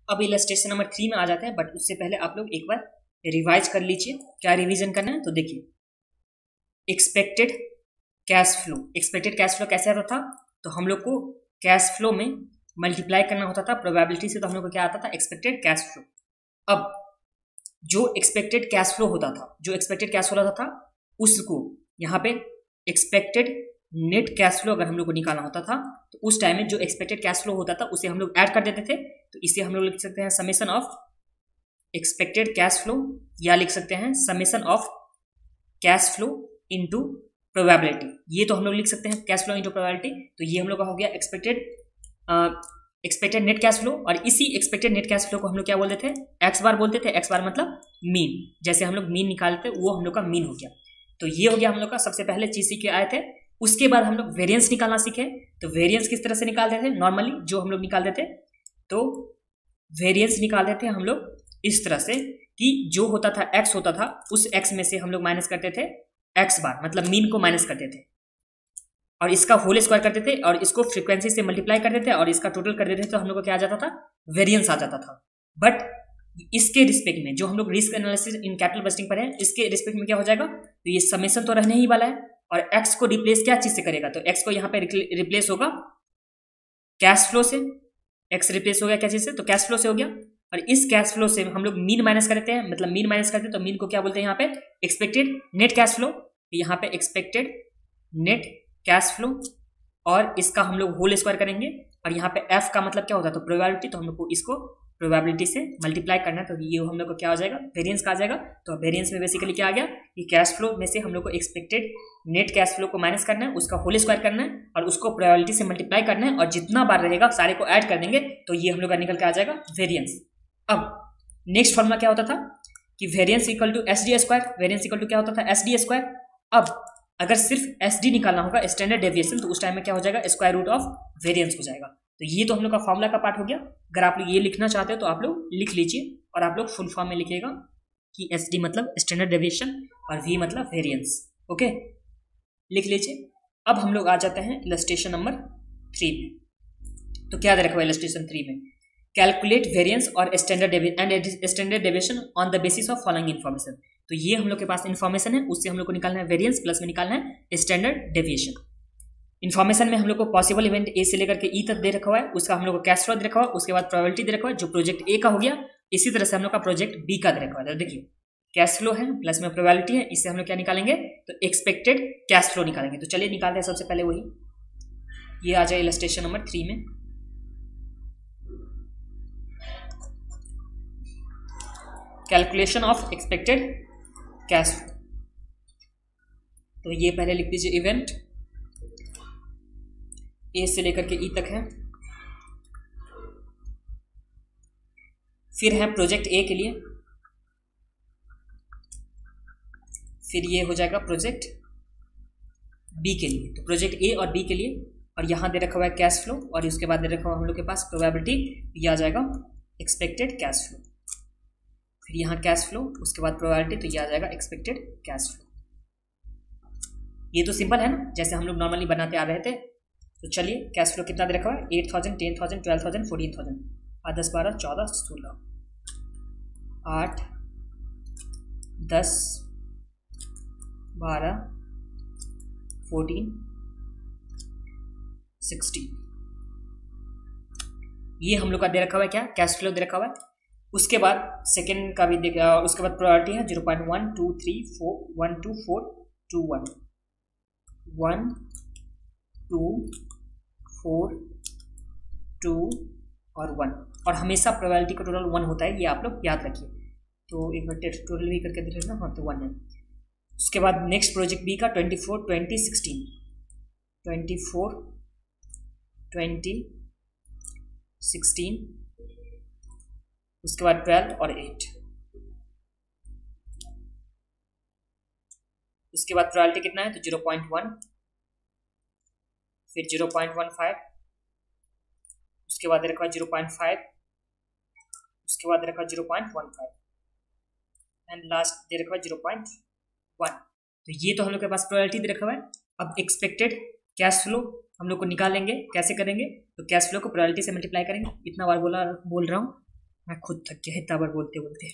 अब illustration number 3 में आ जाते हैं, बट उससे पहले आप लोग एक बार रिवाइज कर लीजिए। क्या रिवीजन करना है तो देखिए, expected cash flow. Expected cash flow कैसे आता था, तो हम लोग को कैश फ्लो में मल्टीप्लाई करना होता था प्रोबेबिलिटी से, तो हम लोग को क्या आता था, एक्सपेक्टेड कैश फ्लो। अब जो एक्सपेक्टेड कैश फ्लो होता था, उसको यहाँ पे एक्सपेक्टेड नेट कैश फ्लो अगर हम लोग को निकालना होता था, तो उस टाइम में जो एक्सपेक्टेड कैश फ्लो होता था उसे हम लोग ऐड कर देते थे। तो इसे हम लोग लिख सकते हैं summation of expected cash flow, या लिख सकते हैं summation of cash flow into probability. ये तो हम लोग लिख सकते हैं कैश फ्लो इनटू प्रोबेबिलिटी। तो ये हम लोग का हो गया एक्सपेक्टेड नेट कैश फ्लो, और इसी एक्सपेक्टेड नेट कैश फ्लो को हम लोग क्या बोलते थे, एक्स बार बोलते थे। एक्स बार मतलब मीन, जैसे हम लोग मीन निकालते वो हम लोग का मीन हो गया। तो ये हो गया हम लोग का सबसे पहले चीज सीख के आए थे। उसके बाद हम लोग वेरिएंस निकालना सीखे। तो वेरिएंस किस तरह से निकालते थे, नॉर्मली जो हम लोग निकालते थे, तो वेरिएंस निकालते थे हम लोग इस तरह से कि जो होता था एक्स होता था, उस एक्स में से हम लोग माइनस करते थे एक्स बार, मतलब मीन को माइनस करते थे, और इसका होल स्क्वायर करते थे, और इसको फ्रीक्वेंसी से मल्टीप्लाई करते थे, और इसका टोटल कर देते थे। तो हम लोग को क्या आ जाता था, वेरिएंस आ जाता था। बट इसके रिस्पेक्ट में जो हम लोग risk analysis in capital budgeting पर है, इसके रिस्पेक्ट में क्या हो जाएगा, तो ये समेशन तो रहने ही वाला है, और एक्स को रिप्लेस क्या चीज से करेगा, तो एक्स को यहाँ पे रिप्लेस होगा कैश फ्लो से। एक्स रिप्लेस हो गया क्या चीज से, तो कैश फ्लो से हो गया। और इस कैश फ्लो से हम लोग मीन माइनस करते हैं, मतलब मीन माइनस करते हैं, तो मीन को क्या बोलते हैं यहाँ पे, एक्सपेक्टेड नेट कैश फ्लो। यहाँ पे एक्सपेक्टेड नेट कैश फ्लो, और इसका हम लोग होल स्क्वायर करेंगे, और यहाँ पे एफ का मतलब क्या होता है, तो प्रोबेबिलिटी। तो हम लोग को इसको प्रोबेबिलिटी से मल्टीप्लाई करना है, तो ये हम लोग को क्या हो जाएगा, वेरिएंस का आ जाएगा। तो वेरिएंस में बेसिकली क्या आ गया, कि कैश फ्लो में से हम लोग को एक्सपेक्टेड नेट कैश फ्लो को माइनस करना है, उसका होल स्क्वायर करना है, और उसको प्रोबेबिलिटी से मल्टीप्लाई करना है, और जितना बार रहेगा सारे को ऐड कर देंगे, तो ये हम लोग का निकल के आ जाएगा वेरिएंस। अब नेक्स्ट फॉर्मूला क्या होता था, कि variance equal to S D square. Variance equal to क्या होता था, एस डी स्क्वायर। अब अगर सिर्फ एस डी निकालना होगा, स्टैंडर्ड डेविएशन, तो उस टाइम में क्या हो जाएगा, स्क्वायर रूट ऑफ वेरिएंस हो जाएगा। तो ये तो हम लोग का फॉर्मूला का पार्ट हो गया। अगर आप लोग ये लिखना चाहते हो तो आप लोग लिख लीजिए, और आप लोग फुल फॉर्म में लिखिएगा कि एस डी मतलब स्टैंडर्ड डेविएशन, और वी मतलब वेरिएंस। ओके, लिख लीजिए। अब हम लोग आ जाते हैं इलस्ट्रेशन नंबर 3 में। तो क्या दे रखा है इलस्ट्रेशन 3 में, कैलकुलेट वेरिएंस और standard deviation on the basis of following information. तो ये हम लोग के पास इन्फॉर्मेशन है, उससे हम लोग को निकालना है वेरिएंस, प्लस में निकालना है स्टैंडर्ड डेविएशन। इन्फॉर्मेशन में हम लोग को पॉसिबल इवेंट ए से लेकर के ई तक दे रखा हुआ है, उसका हम लोग को कैश फ्लो दे रखा हुआ है, उसके बाद प्रोबेबिलिटी दे रखा हुआ है, जो प्रोजेक्ट ए का हो गया। इसी तरह से हम लोग का प्रोजेक्ट बी का दे रखा हुआ है। तो देखिए, कैश फ्लो है प्लस में प्रोबेबिलिटी है, इससे हम लोग क्या निकालेंगे, तो एक्सपेक्टेड कैश फ्लो निकालेंगे। तो चलिए निकालते हैं सबसे पहले वही, ये आ जाए इलस्ट्रेशन नंबर 3 में। Calculation of expected cash flow. तो ये पहले लिख दीजिए, इवेंट ए से लेकर के ई तक है, फिर है प्रोजेक्ट ए के लिए, फिर ये हो जाएगा प्रोजेक्ट बी के लिए। तो प्रोजेक्ट ए और बी के लिए, और यहाँ दे रखा हुआ है कैश फ्लो, और उसके बाद दे रखा हुआ हम लोग के पास प्रोबेबिलिटी, ये आ जाएगा एक्सपेक्टेड कैश फ्लो। फिर यहाँ कैश फ्लो, उसके बाद प्रोबेबिलिटी, तो ये आ जाएगा एक्सपेक्टेड कैश फ्लो। ये तो सिंपल है ना, जैसे हम लोग नॉर्मली बनाते आ रहे थे। तो चलिए, कैश फ्लो कितना दे रखा हुआ है, 8,000, 10,000, 12,000, 14,000, 10, 12, 14, 16, 8, 10, 12, 14, 16, ये हम लोग का दे रखा हुआ है, क्या कैश फ्लो दे रखा हुआ है। उसके बाद सेकेंड का भी देखा, उसके बाद प्रायोरिटी है 0.1 2 3 4 1 2 4 2 1 1 2 4 2 और 1, और हमेशा प्रोबेबिलिटी का टोटल 1 होता है, ये आप लोग याद रखिए। तो एक बार टोटल भी करके देख लेना, हाँ तो 1 है। उसके बाद नेक्स्ट प्रोजेक्ट बी का 24 20 16, 24 20 16, उसके बाद 12 और 8। उसके बाद प्रोबेबिलिटी कितना है, तो 0.1, फिर 0.15, उसके बाद रखा 0.5, उसके बाद रखा 0.15, एंड लास्ट दे रखा 0.1। तो ये तो हम लोग के पास प्रोबेबिलिटी दे रखा हुआ है। अब एक्सपेक्टेड कैश फ्लो हम लोग को निकालेंगे, कैसे करेंगे, तो कैश फ्लो को प्रोबेबिलिटी से मल्टीप्लाई करेंगे। इतना बार बोल रहा हूँ। मैं खुद थक गया इतना बार बोलते बोलते।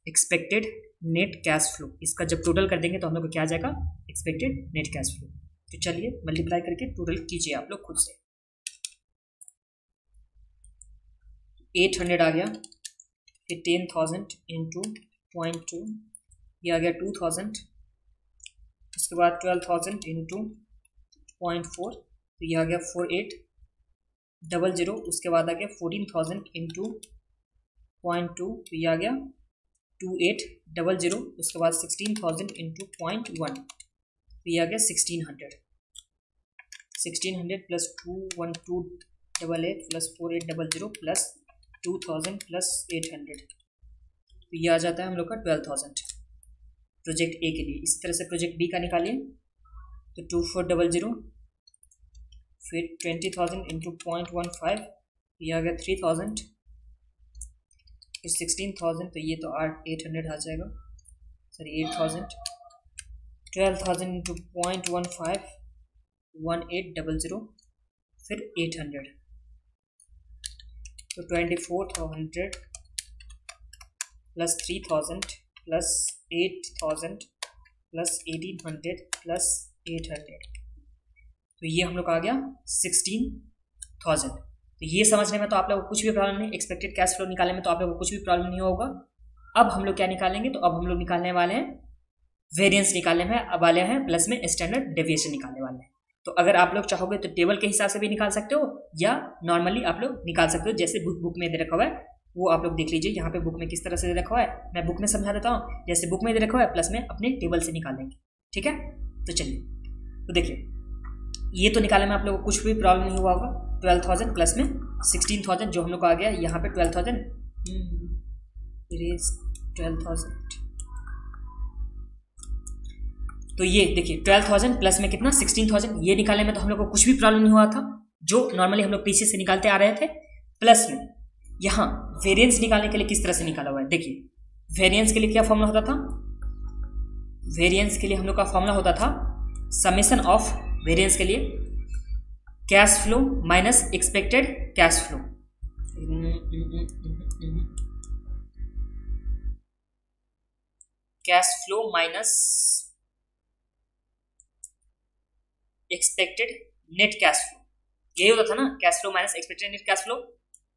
एक्सपेक्टेड नेट कैश फ्लो, इसका जब टोटल कर देंगे तो हम लोग को क्या आ जाएगा, एक्सपेक्टेड नेट कैश फ्लो। तो चलिए मल्टीप्लाई करके टोटल कीजिए आप लोग खुद से। 800 आ गया, फिर 10,000 इंटू 0.2, ये आ गया 2,000, उसके बाद 12,000 इंटू 0.4, तो ये आ गया 4800, उसके बाद आ गया 14,000 इंटू 0.2, तो ये आ गया 2800, उसके बाद 16,000 इंटू 0.1, तो ये आ गया 1600 प्लस 21288 प्लस 4800 प्लस 2,000 प्लस 800, तो ये आ जाता है हम लोग का 12,000 प्रोजेक्ट ए के लिए। इसी तरह से प्रोजेक्ट बी का निकालिए, तो 2400, फिर 20,000 इंटू 0.15, ये आ गया 3,000, फिर 16,000, तो ये तो 800 आ जाएगा, सॉरी 8,000, 12,000 इंटू 0.15, 1800, फिर 800, तो 24,000 प्लस 3,000 प्लस 8,000 प्लस 1,800 प्लस 800, तो ये हम लोग का आ गया 16,000। तो ये समझने में तो आप लोगों को कुछ भी प्रॉब्लम नहीं, एक्सपेक्टेड कैश फ्लो निकालने में तो आप लोगों को कुछ भी प्रॉब्लम नहीं होगा। अब हम लोग क्या निकालेंगे, तो अब हम लोग निकालने वाले हैं वेरिएंस निकालने में वाले हैं, प्लस में स्टैंडर्ड डेविएशन निकालने वाले हैं। तो अगर आप लोग चाहोगे तो टेबल के हिसाब से भी निकाल सकते हो, या नॉर्मली आप लोग निकाल सकते हो, जैसे बुक में दे रखा हुआ है वो आप लोग देख लीजिए। यहाँ पे बुक में किस तरह से दे रखा हुआ है, मैं बुक में समझा देता हूँ। जैसे बुक में दे रखा हुआ है प्लस में अपने टेबल से निकालेंगे, ठीक है। तो चलिए, तो देखिए ये तो निकालने में आप लोगों को कुछ भी प्रॉब्लम नहीं हुआ होगा। 12,000 प्लस में 16,000 जो हम लोग को आ गया यहाँ पे 12,000, 12,000, तो ये देखिए 12,000 प्लस में कितना 16,000, ये निकालने में तो हम लोग को कुछ भी प्रॉब्लम नहीं हुआ था, जो नॉर्मली हम लोग पीछे से निकालते आ रहे थे। प्लस में यहाँ वेरिएंस निकालने के लिए किस तरह से निकाला हुआ है, देखिए वेरिएंस के लिए क्या फॉर्मूला होता था, वेरिएंस के लिए हम लोग का फॉर्मूला होता था समेशन ऑफ वेरिएंस के लिए cash flow minus expected cash flow, cash flow minus expected net cash flow, यही होता था ना, cash flow minus expected net cash flow.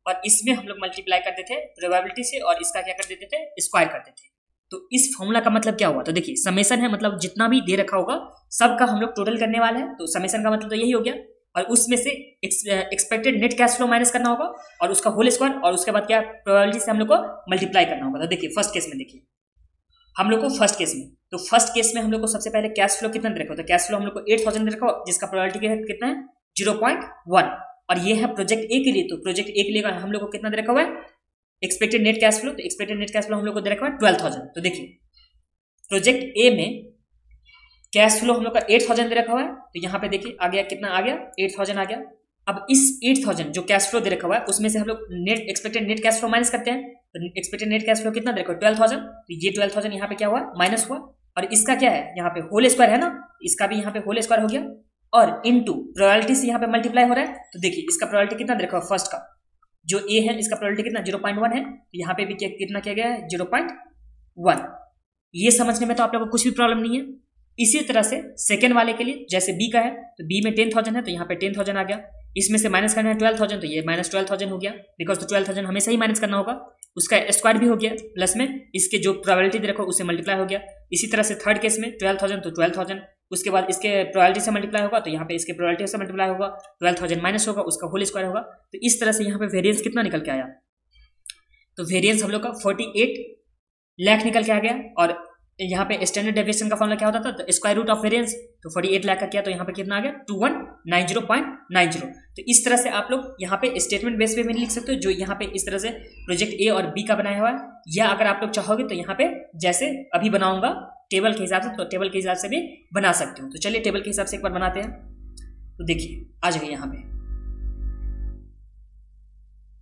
और इसमें हम लोग मल्टीप्लाई करते थे प्रोबेबिलिटी से, और इसका क्या कर देते थे, स्क्वायर करते थे। तो इस फॉर्मूला का मतलब क्या हुआ, तो देखिए समेशन है, मतलब जितना भी दे रखा होगा सबका हम लोग टोटल करने वाले हैं। तो समेशन का मतलब तो यही हो गया, और उसमें से expected net cash flow minus करना होगा, और उसका होल स्क्वायर, और उसके बाद क्या प्रोबेबिलिटी से हम लोग को मल्टीप्लाई करना होगा। तो देखिए फर्स्ट केस में, देखिए हम लोग को फर्स्ट केस में, तो फर्स्ट केस में हम लोग को सबसे पहले कैश फ्लो कितना दे रखा हो, तो कैश फ्लो हम लोग को 8,000 दे रखा हो, जिसका प्रोबेबिलिटी कितना है 0.1, और ये है प्रोजेक्ट ए के लिए। तो प्रोजेक्ट ए के लिए हम लोग को कितना दे रखा हुआ है, एक्सपेक्टेड नेट कैश फ्लो, तो एक्सपेक्टेड नेट कैश फ्लो हम लोग को दे रखा हुआ है 12,000। तो देखिए प्रोजेक्ट ए में कैश फ्लो हम लोग का 8,000 दे रखा हुआ है, तो यहाँ पे देखिए आ गया कितना आ गया 8,000 आ गया। अब इस 8,000 जो कैश फ्लो दे रखा हुआ है उसमें से हम लोग net expected net cash flow minus करते हैं। तो एक्सपेक्टेड नेट कैश फ्लो कितना दे रखा है 12,000, तो ये 12,000 यहाँ पे क्या हुआ माइनस हुआ, और इसका क्या है यहाँ पे होल स्क्वायर है ना, इसका भी यहाँ पे होल स्क्वायर हो गया, और इनटू प्रोबेबिलिटी से यहाँ पे मल्टीप्लाई हो रहा है। तो देखिए इसका प्रोबेबिलिटी कितना दे रखा है, फर्स्ट का जो ए है इसका प्रोबेबिलिटी कितना 0.1 है, यहाँ पे भी कितना किया गया है 0.1। ये समझने में तो आप लोगों को कुछ भी प्रॉब्लम नहीं है। इसी तरह से सेकेंड वाले के लिए, जैसे बी का है तो बी में 10,000 है, तो यहाँ पे 10,000 आ गया, इसमें से माइनस करना है 12,000, तो ये माइनस 12,000 हो गया, बिकॉज तो 12,000 हमेशा ही माइनस करना होगा, उसका स्क्वायर भी हो गया, प्लस में इसके जो प्रोबेबिलिटी दे रखो उससे मल्टीप्लाई हो गया। इसी तरह से थर्ड केस में 12,000 तो 12,000, उसके बाद इसके प्रोबेबिलिटी से मल्टीप्लाई होगा, तो यहाँ पे इसके प्रोबेबिलिटी से मल्टीप्लाई होगा, 12,000 माइनस होगा, उसका होल स्क्वायर होगा। तो इस तरह से यहाँ पे वेरिएंस कितना निकल के आया, तो वेरिएंस हम लोग का 48 लाख निकल के आ गया। और यहाँ पे स्टैंडर्ड डेविएशन का फॉर्मूला क्या होता था, तो स्क्वायर रूट ऑफ वेरिएंस, तो 48 लाख का किया, तो यहाँ पे कितना आ गया 2190.90। तो इस तरह से आप लोग यहाँ पे स्टेटमेंट बेस पे भी लिख सकते हो, जो यहाँ पे इस तरह से प्रोजेक्ट ए और बी का बनाया हुआ है, या अगर आप लोग चाहोगे तो यहाँ पे जैसे अभी बनाऊंगा टेबल के हिसाब से, तो टेबल के हिसाब से भी बना सकते हो। तो चलिए टेबल के हिसाब से एक बार बनाते हैं। तो देखिए आ जाइए यहाँ पे,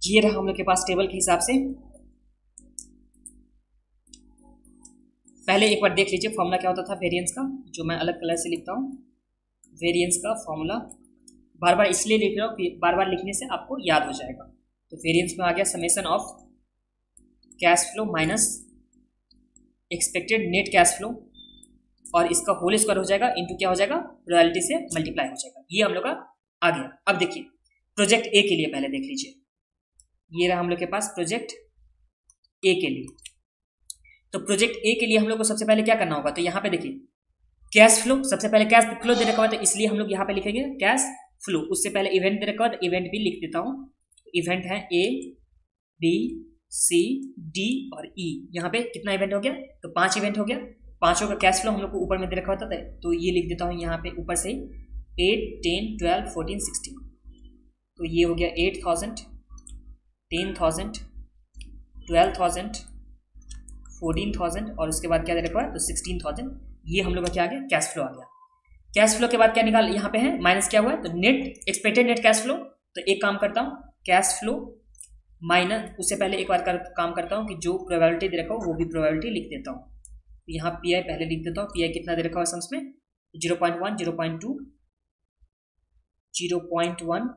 ये रहा हम लोग के पास टेबल के हिसाब से। पहले एक बार देख लीजिए फॉर्मूला क्या होता था वेरिएंस का, जो मैं अलग कलर से लिखता हूँ। वेरिएंस का फॉर्मूला बार बार इसलिए लिख रहा हूँ कि बार बार लिखने से आपको याद हो जाएगा। तो वेरिएंस में आ गया summation of cash flow minus expected net cash flow, और इसका होल स्क्वायर हो जाएगा इंटू क्या हो जाएगा, रॉयल्टी से मल्टीप्लाई हो जाएगा। ये हम लोग का आ गया। अब देखिए प्रोजेक्ट ए के लिए पहले देख लीजिए, ये रहा हम लोग के पास प्रोजेक्ट ए के लिए। तो प्रोजेक्ट ए के लिए हम लोग को सबसे पहले क्या करना होगा, तो यहाँ पे देखिए कैश फ्लो, सबसे पहले कैश फ्लो दे रखा हुआ, तो इसलिए हम लोग यहाँ पे लिखेंगे कैश फ्लो। उससे पहले इवेंट दे रखा हुआ, तो इवेंट भी लिख देता हूँ। इवेंट है ए बी सी डी और ई। यहाँ पे कितना इवेंट हो गया, तो 5 इवेंट हो गया। पांचों का कैश फ्लो हम लोग को ऊपर में दे रखा होता था, तो ये लिख देता हूँ यहाँ पे ऊपर से 8 10 12 14 16। तो ये हो गया 8000 10,000 12,000 14,000 और उसके बाद क्या दे रखा है, तो 16,000। ये हम लोग का क्या आ गया, कैश फ्लो आ गया। कैश फ्लो के बाद क्या निकाल, यहाँ पे है माइनस क्या हुआ है, तो net expected net cash flow. तो एक काम करता हूँ, कैश फ्लो माइनस, उससे पहले एक बार काम करता हूँ कि जो प्रोबेबिलिटी दे रखा हो वो भी प्रोबेबिलिटी लिख देता हूँ। तो यहाँ पी आई पहले लिख देता हूँ। पी आई कितना दे रखा हुआ सम्स में, 0.1 0.2 0.1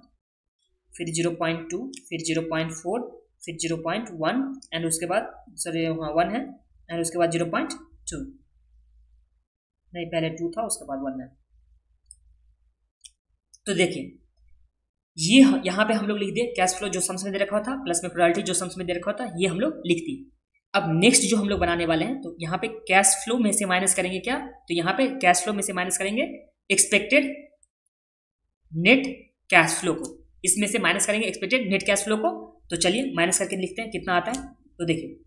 फिर 0.2 फिर 0.4 फिर 0.1 एंड उसके बाद सॉरी हाँ 1 है एंड उसके बाद 0.2, नहीं पहले 2 था उसके बाद 1 है। तो देखिए ये यहाँ पे हम लोग लिख दिए कैश फ्लो जो सम्स में दे रखा था प्लस में प्रोबेबिलिटी जो सम्स में दे रखा था, ये हम लोग लिख दिए। अब नेक्स्ट जो हम लोग बनाने वाले हैं, तो यहाँ पे कैश फ्लो में से माइनस करेंगे क्या, तो यहाँ पे कैश फ्लो में से माइनस करेंगे एक्सपेक्टेड नेट कैश फ्लो को, इसमें से माइनस करेंगे एक्सपेक्टेड नेट कैश फ्लो को। तो चलिए माइनस करके लिखते हैं कितना आता है। तो देखिए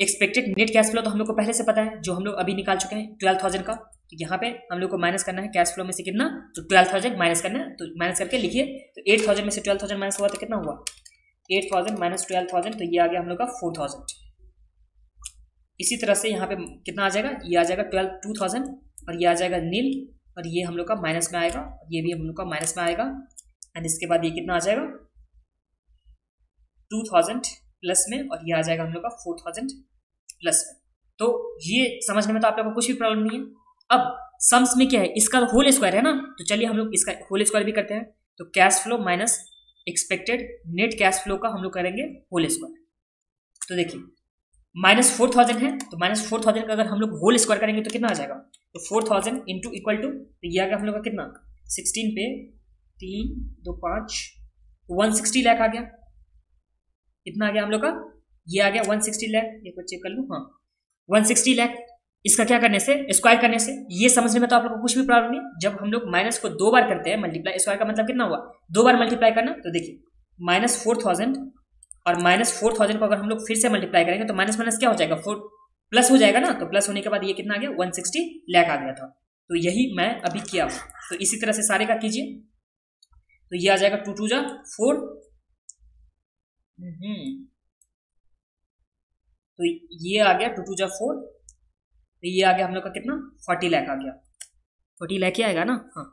एक्सपेक्टेड नेट कैश फ्लो तो हम लोग को पहले से पता है, जो हम लोग अभी निकाल चुके हैं 12,000 का। तो यहाँ पे हम लोग को माइनस करना है कैश फ्लो में से कितना, तो 12,000 माइनस करना है। तो माइनस करके लिखिए, तो 8,000 में से 12,000 माइनस हुआ तो कितना हुआ, 8,000 माइनस 12,000, तो ये आ गया हम लोग का 4,000। इसी तरह से यहाँ पे कितना आ जाएगा, ये आ जाएगा 2,000 और ये आ जाएगा नील और ये हम लोग का माइनस में आएगा, ये भी हम लोग का माइनस में आएगा एंड इसके बाद ये कितना आ जाएगा 2,000 प्लस में और ये आ जाएगा हम लोग का 4,000 प्लस में। तो ये समझने में तो आप लोगों को कुछ भी प्रॉब्लम नहीं है। अब सम्स में क्या है, इसका होल स्क्वायर है ना, तो चलिए हम लोग इसका होल स्क्वायर भी करते हैं। तो cash flow minus expected net cash flow का हम लोग करेंगे होल स्क्वायर। तो देखिए -4,000 है, तो -4,000 का अगर हम लोग होल स्क्वायर करेंगे तो कितना आ जाएगा, तो 4,000 इंटू इक्वल टू, तो ये आ गया हम लोग का कितना 16 पे 3 2 5 160 लाख आ गया। कितना आ गया हम लोग का, ये आ गया 160 लाख, एक बार चेक कर लूँ, हाँ 160 लाख। इसका क्या करने से, स्क्वायर करने से, ये समझने में तो आप लोग को कुछ भी प्रॉब्लम नहीं। जब हम लोग माइनस को 2 बार करते हैं मल्टीप्लाई, स्क्वायर का मतलब कितना हुआ 2 बार मल्टीप्लाई करना। तो देखिए -4,000 और -4,000 को अगर हम लोग फिर से मल्टीप्लाई करेंगे तो माइनस माइनस क्या हो जाएगा 4 प्लस हो जाएगा ना, तो प्लस होने के बाद ये कितना आ गया 160 लाख आ गया था। तो यही मैं अभी किया हूँ। तो इसी तरह से सारे का कीजिए, तो ये आ जाएगा 2 2 जा 4, तो ये आ गया 2 2 जा 4, तो ये आ गया हम लोग का कितना 40 लाख आ गया, 40 लाख ही आएगा ना, हाँ।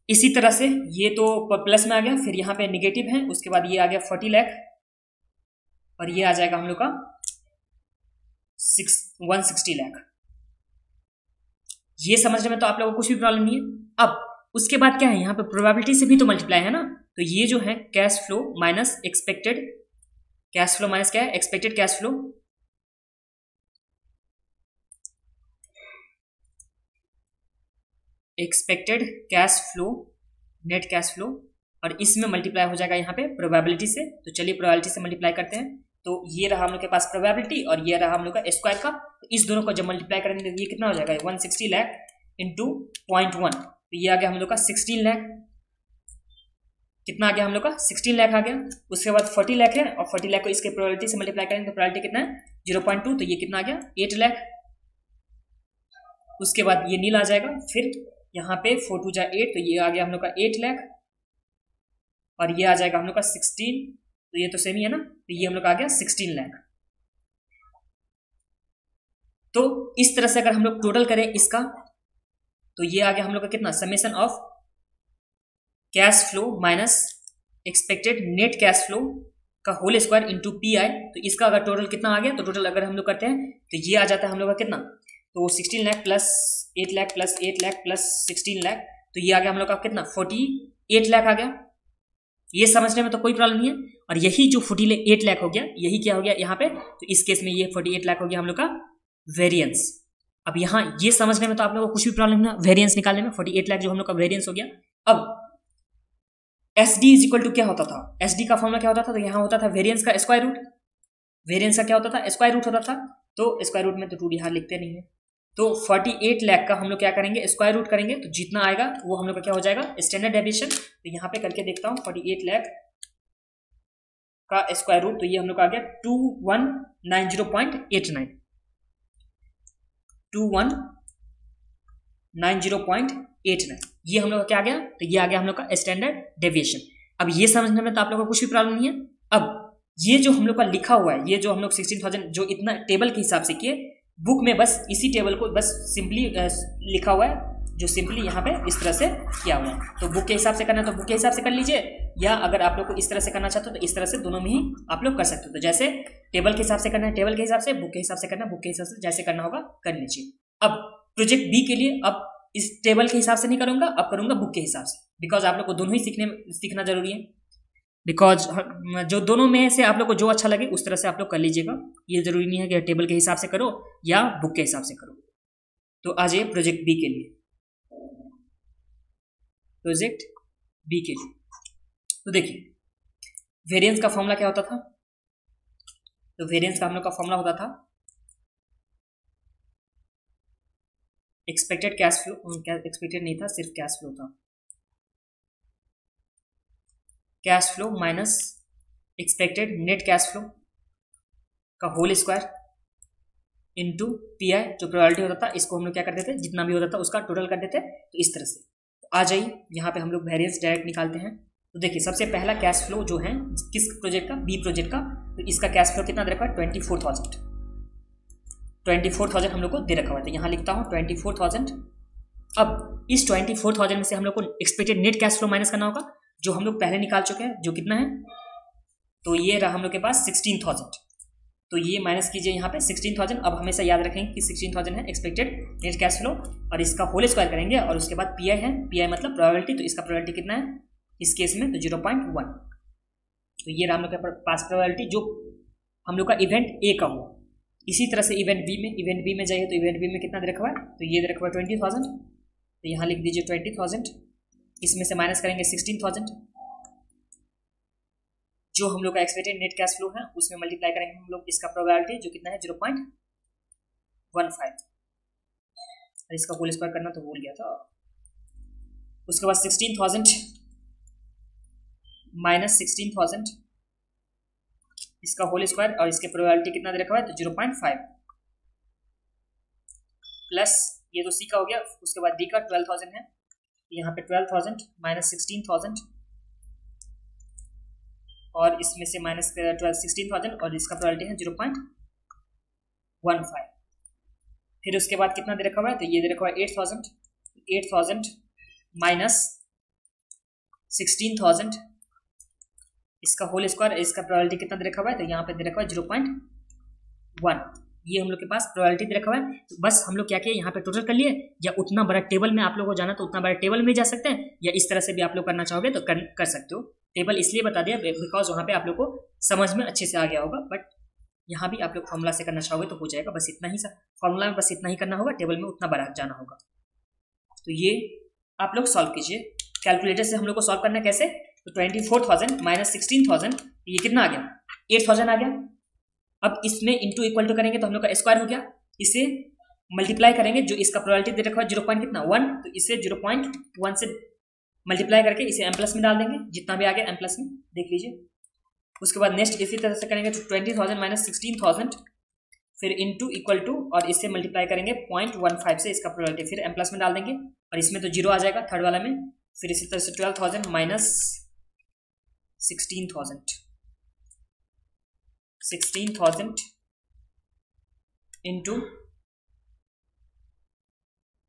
इसी तरह से ये तो प्लस में आ गया, फिर यहाँ पे निगेटिव है, उसके बाद ये आ गया 40 लाख और ये आ जाएगा हम लोग का 160 लाख। ये समझने में तो आप लोगों को कुछ भी प्रॉब्लम नहीं है। अब उसके बाद क्या है, यहाँ पे प्रोबेबिलिटी से भी तो मल्टीप्लाई है ना, तो ये जो है cash flow minus expected cash flow minus क्या है expected cash flow, expected cash flow net cash flow, और इसमें मल्टीप्लाई हो जाएगा यहाँ पे प्रोबेबिलिटी से। तो चलिए प्रोबेबिलिटी से मल्टीप्लाई करते हैं। तो ये रहा हम लोग के पास प्रोबेबिलिटी और ये रहा हम लोग का स्क्वायर का, तो इस दोनों को जब मल्टीप्लाई करेंगे तो ये कितना हो जाएगा 160 लाख इंटू 0.1, तो ये आ गया हम लोग का 16 लाख। कितना आ गया हम लोग का 16 लाख आ गया। उसके बाद 40 लाख है और 40 लाख को इसके प्रोबेबिलिटी से मल्टीप्लाई करेंगे तो प्रोबेबिलिटी कितना है 0.2, तो ये कितना आ गया 8 लाख। उसके बाद ये नील आ जाएगा, फिर यहाँ पे 4 2 जा 8, तो ये आ गया हम लोग का 8 लाख और ये आ जाएगा हम लोग का 16, तो ये तो सेम ही है ना, तो ये हम लोग का आ गया 16 लाख। तो इस तरह से अगर हम लोग टोटल करें इसका, तो ये आ गया हम लोग का कितना summation of cash flow minus expected net cash flow का whole square into P I. तो इसका अगर टोटल कितना आ गया, तो टोटल अगर हम लोग करते हैं तो ये आ जाता है हम लोग का कितना, तो 16 lakh plus 8 lakh plus 8 lakh plus 16 lakh, तो ये आ गया हम लोग का कितना 48 लाख आ गया। ये समझने में तो कोई प्रॉब्लम नहीं है। और यही जो 48 लाख हो गया, यही क्या हो गया यहाँ पे, तो इस केस में ये 48 लाख हो गया हम लोग का वेरिएंस। अब यहाँ ये समझने में तो आप लोगों को कुछ भी प्रॉब्लम ना, वेरिएंस निकालने में 48 लाख जो हम लोग का वेरिएंस हो गया। अब S D is equal to क्या होता था, एस डी का फॉर्मूला क्या होता था, तो यहाँ होता था वेरिएंस का स्क्वायर रूट, वेरिएंस का क्या होता था, स्क्वायर रूट होता था। तो स्क्वायर रूट में तो 2D यहाँ लिखते नहीं है, तो 48 लाख का हम लोग क्या करेंगे, स्क्वायर रूट करेंगे, तो जितना आएगा वो हम लोग का क्या हो जाएगा, स्टैंडर्ड डेविएशन। तो यहाँ पे करके देखता हूँ 48 लाख का स्क्वायर रूट, तो ये हम लोग का आ गया 2190.89, 2190.89, ये हम लोग का क्या आ गया, तो ये आ गया हम लोग का स्टैंडर्ड डेविएशन। अब ये समझने में तो आप लोग को कुछ भी प्रॉब्लम नहीं है। अब ये जो हम लोग का लिखा हुआ है, ये जो हम लोग 16,000 जो इतना टेबल के हिसाब से किए, बुक में बस इसी टेबल को बस सिंपली लिखा हुआ है, जो सिंपली यहाँ पे इस तरह से किया हुआ है। तो बुक के हिसाब से करना है तो बुक के हिसाब से कर लीजिए, या अगर आप लोग को इस तरह से करना चाहते हो तो इस तरह से, दोनों में ही आप लोग कर सकते हो। तो जैसे टेबल के हिसाब से करना है टेबल के हिसाब से, बुक के हिसाब से करना है बुक के हिसाब से, जैसे करना होगा कर लीजिए। अब प्रोजेक्ट बी के लिए अब इस टेबल के हिसाब से नहीं करूंगा, अब करूंगा बुक के हिसाब से, बिकॉज आप लोग को दोनों ही सीखना जरूरी है। बिकॉज जो दोनों में से आप लोग को जो अच्छा लगे उस तरह से आप लोग कर लीजिएगा, ये जरूरी नहीं है कि टेबल के हिसाब से करो या बुक के हिसाब से करो। तो आ जाइए प्रोजेक्ट बी के लिए, प्रोजेक्ट बी के लिए। तो देखिए वेरिएंस का फॉर्मूला क्या होता था, तो वेरिएंस का हम लोग का फॉर्मूला होता था एक्सपेक्टेड कैश फ्लो, एक्सपेक्टेड नहीं था, सिर्फ कैश फ्लो था, cash flow minus expected net cash flow का होल स्क्वायर इनटू पीआई, जो प्रोबेबिलिटी होता था, इसको हम लोग क्या करते थे, जितना भी होता था उसका टोटल कर देते। तो इस तरह से तो आ जाइए यहाँ पे हम लोग वेरिएंस डायरेक्ट निकालते हैं। तो देखिए सबसे पहला कैश फ्लो जो है किस प्रोजेक्ट का, बी प्रोजेक्ट का, तो इसका कैश फ्लो कितना दे रखा है, 24,000 हम लोग को दे रखा हुआ है। तो यहाँ लिखता हूँ 24,000। अब इस 24,000 में से हम लोग को expected net cash flow minus करना होगा, जो हम लोग पहले निकाल चुके हैं, जो कितना है, तो ये रहा हम लोग के पास 16,000। तो ये माइनस कीजिए यहाँ पे 16,000। अब हमेशा याद रखेंगे कि 16,000 है एक्सपेक्टेड नेट कैश फ्लो, और इसका होल स्क्वायर करेंगे, और उसके बाद पीआई है, पीआई मतलब प्रोबेबिलिटी, तो इसका प्रोबेबिलिटी कितना है इस केस में, तो 0.1। तो ये रहा हम लोग के पास प्रोबेबिलिटी जो हम लोग का इवेंट ए का हुआ। इसी तरह से इवेंट बी में जाइए, तो इवेंट बी में कितना दे रखा हुआ है, तो ये दे रखा हुआ 20,000। तो यहाँ लिख दीजिए 20,000, इसमें से माइनस करेंगे 16,000, जो हम लोग का एक्सपेक्टेड नेट कैश फ्लो है उसमें मल्टीप्लाई करेंगे हम लोग इसका प्रोबेबिलिटी, जो कितना है 0.15, और इसका होल स्क्वायर करना तो भूल गया था। उसके बाद 16,000 माइनस 16,000, इसका होल स्क्वायर, और इसके प्रोबेबिलिटी कितना दे रखा हुआ है, तो 0.5, प्लस ये तो सी का हो गया। उसके बाद डी का 12,000 है, यहाँ पे 12,000 माइनस 16,000, और इसमें से माइनस 16,000, और इसका प्रोबेबिलिटी है 0.15। फिर उसके बाद कितना दे रखा हुआ है, तो ये दे रखा हुआ है 8,000 माइनस 16,000, इसका होल स्क्वायर, इसका प्रोबेबिलिटी कितना दे रखा हुआ है, तो यहाँ पे दे रखा हुआ है 0.1। ये हम लोग के पास प्रोबेबिलिटी दे रखा हुआ है। तो बस हम लोग क्या किए, यहाँ पे टोटल कर लिए, या उतना बड़ा टेबल में आप लोगों को जाना तो उतना बड़ा टेबल में जा सकते हैं, या इस तरह से भी आप लोग करना चाहोगे तो कर सकते हो। टेबल इसलिए बता दिया बिकॉज वहाँ पे आप लोग को समझ में अच्छे से आ गया होगा, बट यहाँ भी आप लोग फॉर्मूला से करना चाहोगे तो हो जाएगा, बस इतना ही फॉर्मूला में बस इतना ही करना होगा, टेबल में उतना बड़ा जाना होगा। तो ये आप लोग सॉल्व कीजिए, कैलकुलेटर से हम लोग को सॉल्व करना कैसे, तो 24,000 माइनस 16,000, ये कितना आ गया, 8,000 आ गया। अब इसमें इंटू इक्वल टू करेंगे तो हम लोग का स्क्वायर हो गया, इसे मल्टीप्लाई करेंगे, जो इसका प्रोबेबिलिटी दे रखा है 0.1, तो इसे 0.1 से मल्टीप्लाई करके इसे एम प्लस में डाल देंगे, जितना भी आ गया एम प्लस में देख लीजिए। उसके बाद नेक्स्ट इसी तरह से करेंगे, तो 20,000 माइनस 16,000, फिर इंटू इक्वल टू, और इससे मल्टीप्लाई करेंगे 0.15 से इसका प्रोबेबिलिटी, फिर एम प्लस में डाल देंगे, और इसमें तो 0 आ जाएगा थर्ड वाला में। फिर इसी तरह से 12,000 माइनस 16,000 इंटू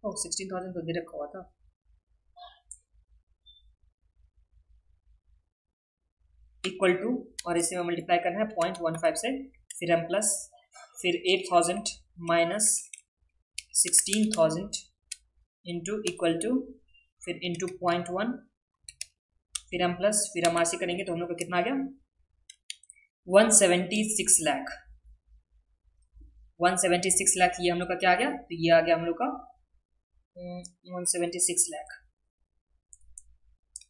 16,000 तो दे रखा हुआ था, इक्वल टू, और इसे में मल्टीप्लाई करना है 0.15 से, फिर एम प्लस, फिर 8,000 माइनस 16,000 इंटू इक्वल टू, फिर इंटू 0.1, फिर एम प्लस, फिर हम आरसी करेंगे तो हम लोग का कितना आ गया 176 लाख, 176 लाख ये हम लोग का क्या आ गया, तो ये आ गया हम लोग का 176 लाख,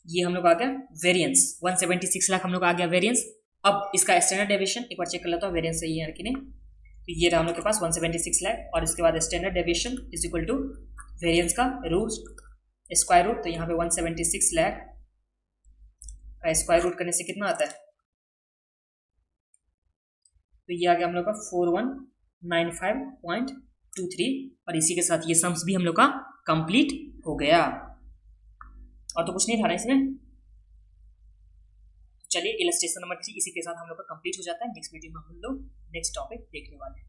ये हम लोग आ गया वेरिएंस। 176 लाख हम लोग आ गया वेरिएंस। अब इसका स्टैंडर्ड डेविएशन एक बार चेक कर लेता हूँ, वेरिएंस सही है कि नहीं। तो ये रहा हम लोग के पास 176 लाख, और इसके बाद standard deviation is equal to variance का रूट स्क्वायर रूट। तो यहाँ पे 176 लाख का स्क्वायर रूट करने से कितना आता है, तो ये आ गया हम लोग का 4195.23, और इसी के साथ ये सम्स भी हम लोग का कंप्लीट हो गया, और तो कुछ नहीं था ना इसमें। चलिए इलस्ट्रेशन नंबर 3 इसी के साथ हम लोग का कंप्लीट हो जाता है। नेक्स्ट वीडियो में हम लोग नेक्स्ट टॉपिक देखने वाले हैं।